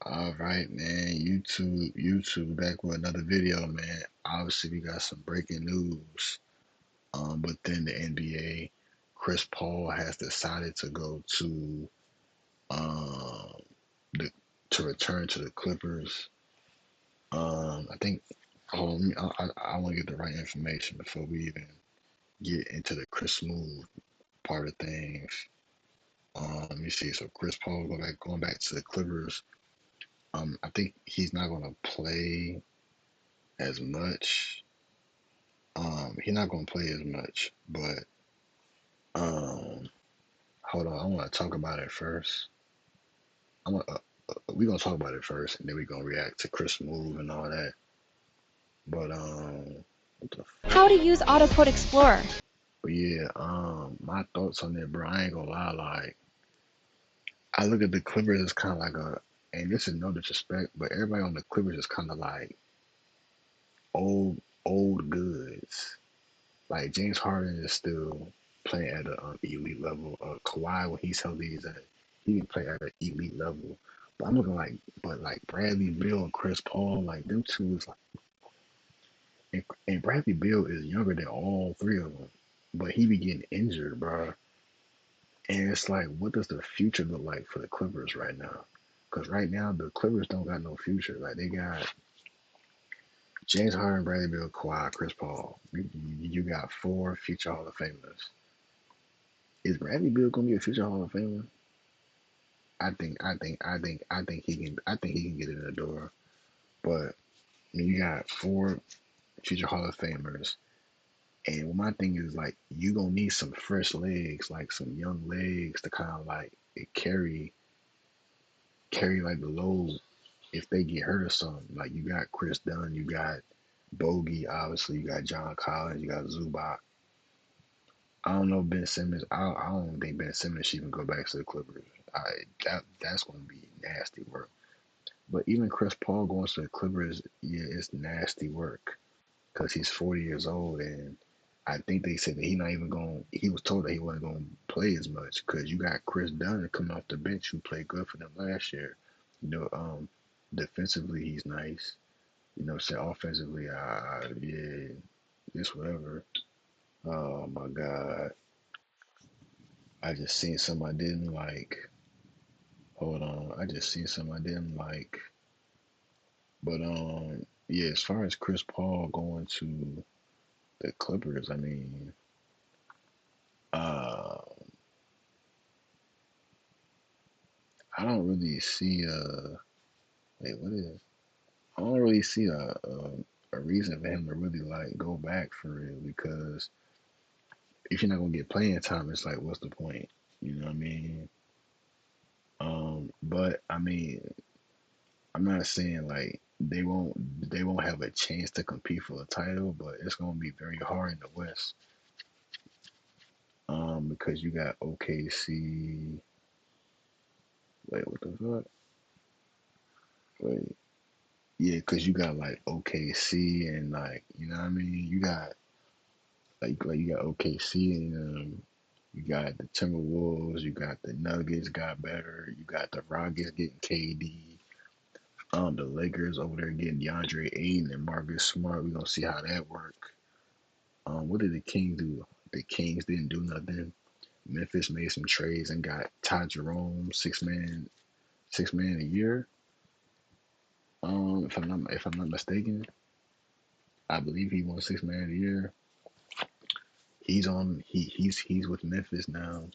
All right, man. YouTube back with another video, man. Obviously, we got some breaking news. Within the NBA, Chris Paul has decided to go to um the to return to the Clippers. I think. Hold on, I want to get the right information before we even get into the Chris move part of things. Let me see. So Chris Paul going back to the Clippers. I think he's not going to play as much. He's not gonna play as much, but um, hold on, I want to talk about it first. I'm gonna, we gonna talk about it first, and then we gonna react to Chris move and all that. But what the How fuck? to use AutoCode Explorer. But yeah, my thoughts on that, bro. I ain't gonna lie, like I look at the Clippers as kind of like and this is no disrespect, but everybody on the Clippers is kind of like old, old goods. Like James Harden is still playing at an elite level. Kawhi, when he's healthy, he can play at an elite level. But I'm looking like, but like Bradley Beal and Chris Paul, like them two is like, and Bradley Beal is younger than all three of them, but he be getting injured, bro. And it's like, what does the future look like for the Clippers right now? Because right now the Clippers don't got no future. Like they got James Harden, Bradley Beal, Kawhi, Chris Paul. You got four future Hall of Famers. Is Bradley Beal gonna be a future Hall of Famer? I think he can. I think he can get in the door. But you got four future Hall of Famers, and my thing is like you gonna need some fresh legs, like some young legs to kind of like carry like the load if they get hurt or something. Like you got Chris Dunn, you got Bogey, obviously you got John Collins, you got Zubac. I don't know Ben Simmons. I don't think Ben Simmons should even go back to the Clippers. I that's gonna be nasty work. But even Chris Paul going to the Clippers, yeah, it's nasty work because he's 40 years old, and I think they said that he not even going. He was told that he wasn't going to play as much because you got Chris Dunn coming off the bench who played good for them last year. You know, defensively he's nice. You know, say offensively, yeah, just whatever. Oh my God, I just seen something I didn't like. Hold on, I just seen something I didn't like. But yeah, as far as Chris Paul going to the Clippers, I mean, uh, I don't really see wait, what is? I don't really see a reason for him to really like go back for real because if you're not gonna get playing time, it's like what's the point? You know what I mean? But I mean, I'm not saying like they won't have a chance to compete for a title, but it's gonna be very hard in the West. Because you got OKC. Wait, what the fuck? Wait, yeah, because you got like OKC and like you know what I mean. You got like you got OKC and you got the Timberwolves. You got the Nuggets got better. You got the Rockets getting KD. The Lakers over there getting DeAndre Ayton and Marcus Smart. We gonna see how that work. What did the Kings do? The Kings didn't do nothing. Memphis made some trades and got Ty Jerome, six man a year. If I'm not mistaken, I believe he won six man a year. He's with Memphis now.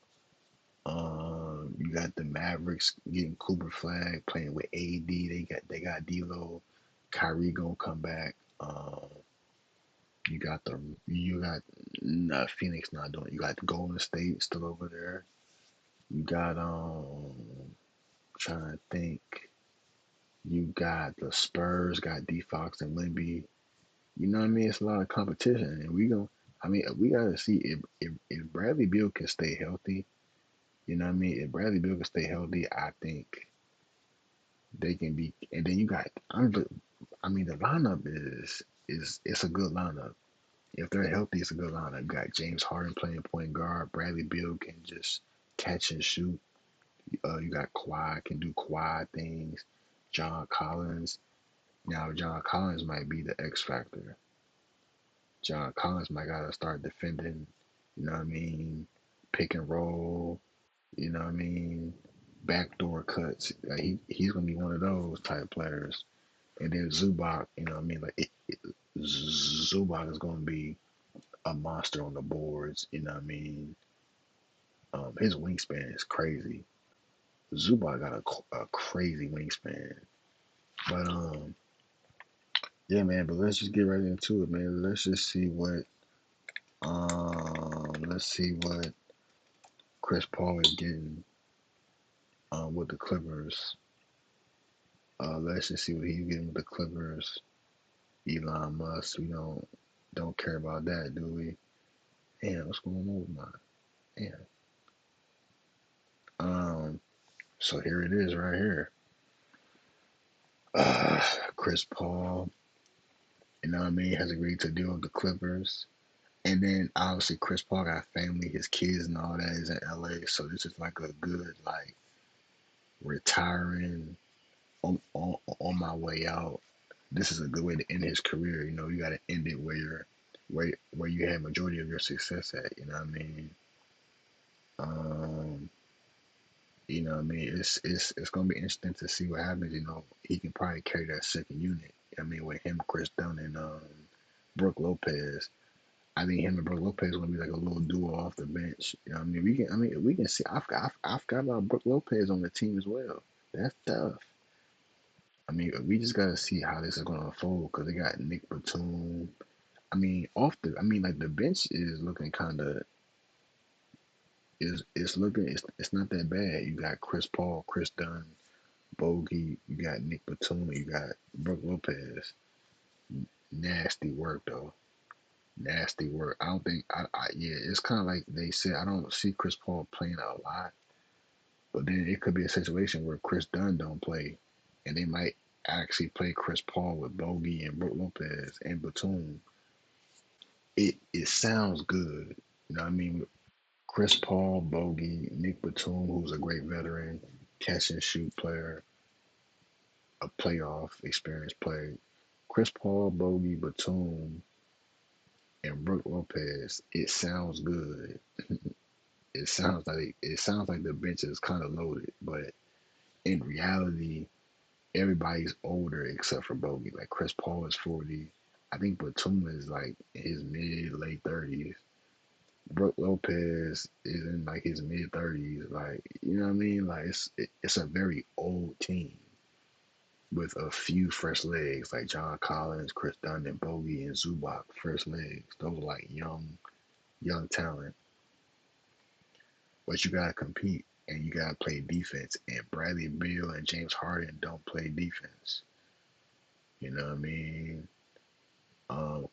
You got the Mavericks getting Cooper Flag playing with AD. They got D'Lo, Kyrie gonna come back. You got nah, Phoenix not doing. You got Golden State still over there. You got trying to think. You got the Spurs got D Fox and Wemby. You know what I mean? It's a lot of competition, and we going I mean, we gotta see if Bradley Beal can stay healthy. You know what I mean? If Bradley Beal can stay healthy, I think they can be. And then you got, I mean, the lineup is it's a good lineup. If they're healthy, it's a good lineup. You got James Harden playing point guard. Bradley Beal can just catch and shoot. You got Kawhi can do Kawhi things. John Collins. Now, John Collins might be the X factor. John Collins might gotta start defending. You know what I mean? Pick and roll. You know what I mean? Backdoor cuts. Like he's gonna be one of those type players. And then Zubac, you know what I mean? Like Zubac is gonna be a monster on the boards. You know what I mean? His wingspan is crazy. Zubac got a crazy wingspan. But yeah, man. But let's just get right into it, man. Let's see what Chris Paul is getting with the Clippers. Let's just see what he's getting with the Clippers. Elon Musk, we don't care about that, do we? Damn, what's going on with mine? Damn. So here it is, right here. Chris Paul, you know what I mean, has agreed to deal with the Clippers. And then obviously Chris Paul got family, his kids and all that is in LA. So this is like a good like retiring on my way out. This is a good way to end his career. You know, you got to end it where you had majority of your success at. You know what I mean? Um, you know what I mean? It's gonna be interesting to see what happens. You know, he can probably carry that second unit. I mean, with him, Chris Dunn, and Brooke Lopez. I think him and Brooke Lopez gonna be like a little duo off the bench. You know what I mean? We can see. I forgot about Brooke Lopez on the team as well. That's tough. I mean, we just gotta see how this is gonna unfold because they got Nick Batum. I mean, like the bench is looking kind of it's not that bad. You got Chris Paul, Chris Dunn, Bogey. You got Nick Batum. You got Brooke Lopez. Nasty work though. Nasty work. I don't think yeah. It's kind of like they said. I don't see Chris Paul playing a lot, but then it could be a situation where Chris Dunn don't play, and they might actually play Chris Paul with Bogey and Brooke Lopez and Batum. It sounds good. You know what I mean? Chris Paul, Bogey, Nick Batum, who's a great veteran, catch and shoot player, a playoff experience player. Chris Paul, Bogey, Batum, and Brooke Lopez. It sounds good. It sounds like the bench is kind of loaded, but in reality, everybody's older except for Bogey. Like Chris Paul is 40. I think Batum is like in his mid late 30s. Brooke Lopez is in like his mid 30s. Like you know what I mean? Like it's a very old team with a few fresh legs like John Collins, Chris Dunn, and Bogey and Zubac. Fresh legs. Those are like young talent. But you gotta compete and you gotta play defense. And Bradley Beal and James Harden don't play defense. You know what I mean?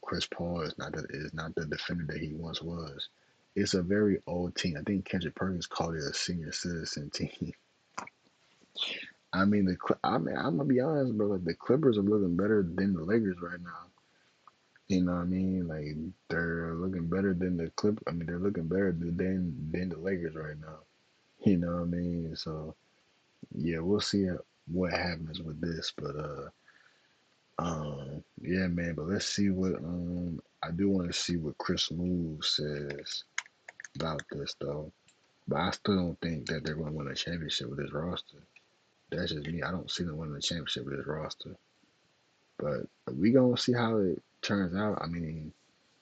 Chris Paul is not the defender that he once was. It's a very old team. I think Kendrick Perkins called it a senior citizen team. I'm gonna be honest, bro. Like the Clippers are looking better than the Lakers right now. You know what I mean? Like they're looking better than the Clip. I mean, they're looking better than the Lakers right now. You know what I mean? So yeah, we'll see what happens with this. But yeah, man. But let's see what I do want to see what Chris Move says about this though. But I still don't think that they're going to win a championship with this roster. That's just me. I don't see them winning a championship with this roster. But we gonna see how it turns out. I mean,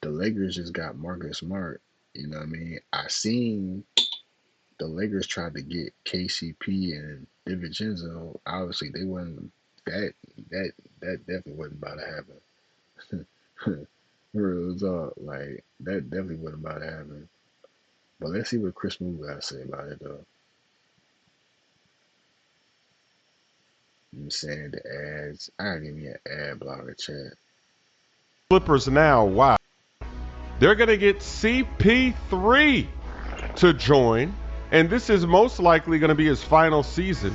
the Lakers just got Marcus Smart. You know what I mean? I seen the Lakers tried to get KCP and DiVincenzo. Obviously, they wasn't that that that definitely wasn't about to happen. Real talk, like that definitely wasn't about to happen. But let's see what Chris Moore got to say about it though. I'm saying the ads. I gotta give me an ad blocker chat. Clippers now, wow. They're going to get CP3 to join, and this is most likely going to be his final season.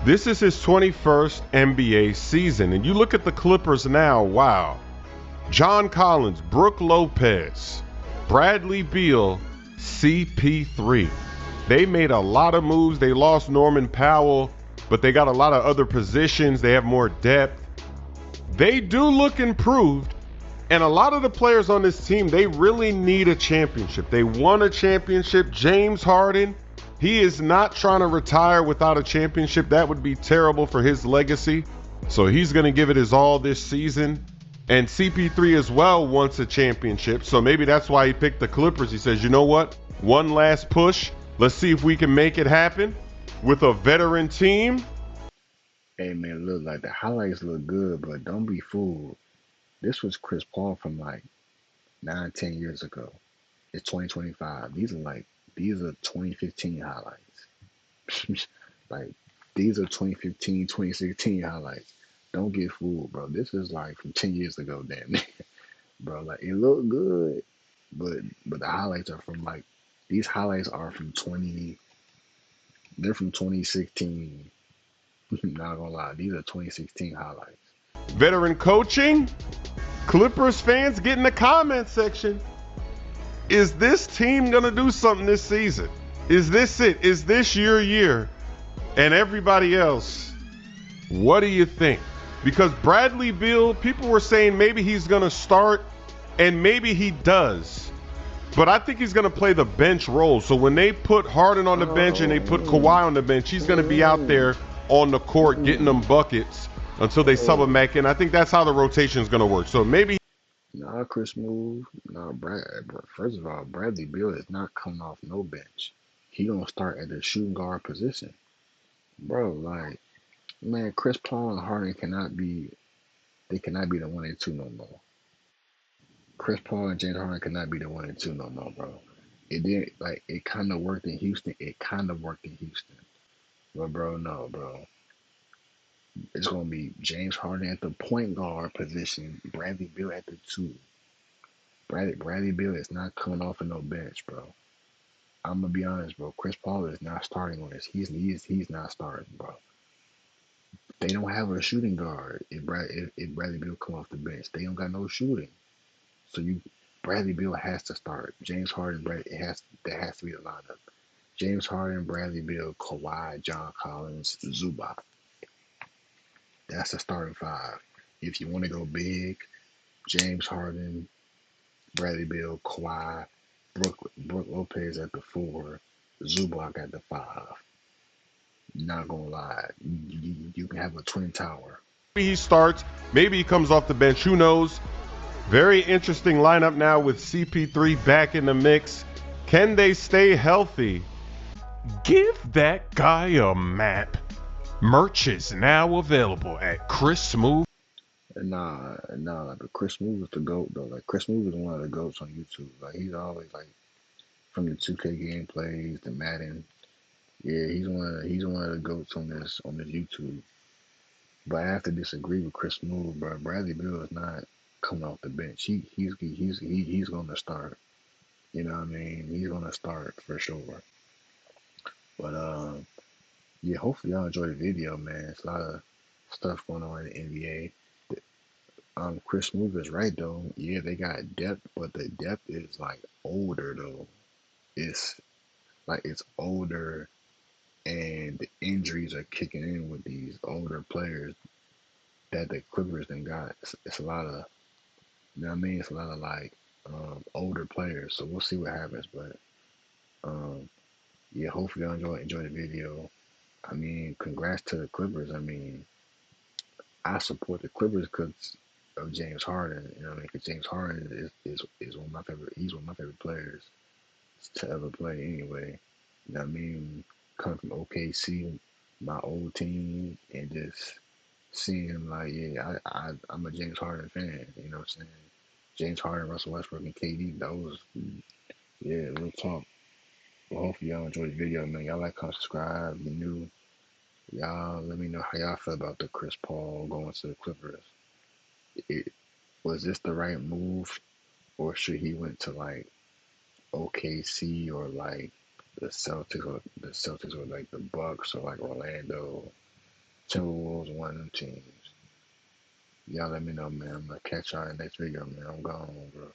This is his 21st NBA season, and you look at the Clippers now, wow. John Collins, Brooke Lopez, Bradley Beal, CP3. They made a lot of moves. They lost Norman Powell. but they got a lot of other positions. They have more depth. They do look improved. And a lot of the players on this team, they really need a championship. They won a championship. James Harden, he is not trying to retire without a championship. That would be terrible for his legacy. So he's going to give it his all this season. And CP3 as well wants a championship. So maybe that's why he picked the Clippers. He says, you know what? One last push. Let's see if we can make it happen with a veteran team. Hey man, look, like the highlights look good, but don't be fooled. This was Chris Paul from like 9, 10 years ago. It's 2025. These are 2015 highlights. Like these are 2015, 2016 highlights. Don't get fooled, bro. This is like from 10 years ago, damn. Bro, like it looked good, but the highlights are from like these highlights are from 20, they're from 2016. Not gonna lie, these are 2016 highlights. Veteran coaching. Clippers fans, get in the comment section. Is this team going to do something this season? Is this it? Is this your year? And everybody else, what do you think? Because Bradley Beal, people were saying maybe he's going to start, and maybe he does. But I think he's going to play the bench role. So when they put Harden on the bench and they put Kawhi on the bench, he's going to be out there on the court getting them buckets until they sub him back in. I think that's how the rotation is going to work. So maybe. Nah, Chris move. Nah, first of all, Bradley Beal is not coming off no bench. He gonna start at the shooting guard position, bro. Like, man, Chris Paul and Harden cannot be. They cannot be the 1 and 2 no more. Chris Paul and James Harden cannot be the 1 and 2 no more, bro. It did like it kind of worked in Houston. It kind of worked in Houston, but bro, no, bro. It's gonna be James Harden at the point guard position, Bradley Beal at the two. Bradley Beal is not coming off of no bench, bro. I'm gonna be honest, bro. Chris Paul is not starting on this. He's not starting, bro. They don't have a shooting guard. If Bradley Beal come off the bench, they don't got no shooting. So Bradley Beal has to start. James Harden, that has to be the lineup. James Harden, Bradley Beal, Kawhi, John Collins, Zubac. That's the starting five. If you want to go big, James Harden, Bradley Beal, Kawhi, Brook Lopez at the 4, Zubac at the 5. Not gonna lie, you can have a twin tower. Maybe he starts. Maybe he comes off the bench. Who knows? Very interesting lineup now with CP3 back in the mix. Can they stay healthy? Give that guy a map. Merch is now available at Chris Smooth. Nah, but Chris Smooth is the GOAT though. Like Chris Smooth is one of the GOATs on YouTube. Like he's always like from the 2K gameplays, the Madden. Yeah, he's one of the GOATs on this YouTube. But I have to disagree with Chris Smooth, bro. Bradley Beal is not coming off the bench. He's gonna start. You know what I mean? He's gonna start for sure. But yeah, hopefully y'all enjoy the video, man. It's a lot of stuff going on in the NBA. Chris Smooth is right though. Yeah, they got depth, but the depth is like older though. It's like it's older, and the injuries are kicking in with these older players that the Clippers then got. It's a lot of, you know what I mean? It's a lot of like older players. So we'll see what happens. But um, yeah, hopefully y'all enjoy the video. I mean, congrats to the Clippers. I mean, I support the Clippers because of James Harden. You know what I mean? Because James Harden is one of my favorite. He's one of my favorite players to ever play. Anyway, you know what I mean? Coming from OKC, my old team, and just seeing him like, yeah, I'm a James Harden fan. You know what I'm saying? James Harden, Russell Westbrook, and KD. Those, yeah, real talk. Well, hopefully y'all enjoyed the video, man. Y'all like, comment, subscribe. If you're new, y'all let me know how y'all feel about the Chris Paul going to the Clippers. It, was this the right move, or should he went to like OKC or like the Celtics or like the Bucks or like Orlando, Timberwolves, one of them teams? Y'all let me know, man. I'm gonna catch y'all in the next video, man. I'm gone, bro.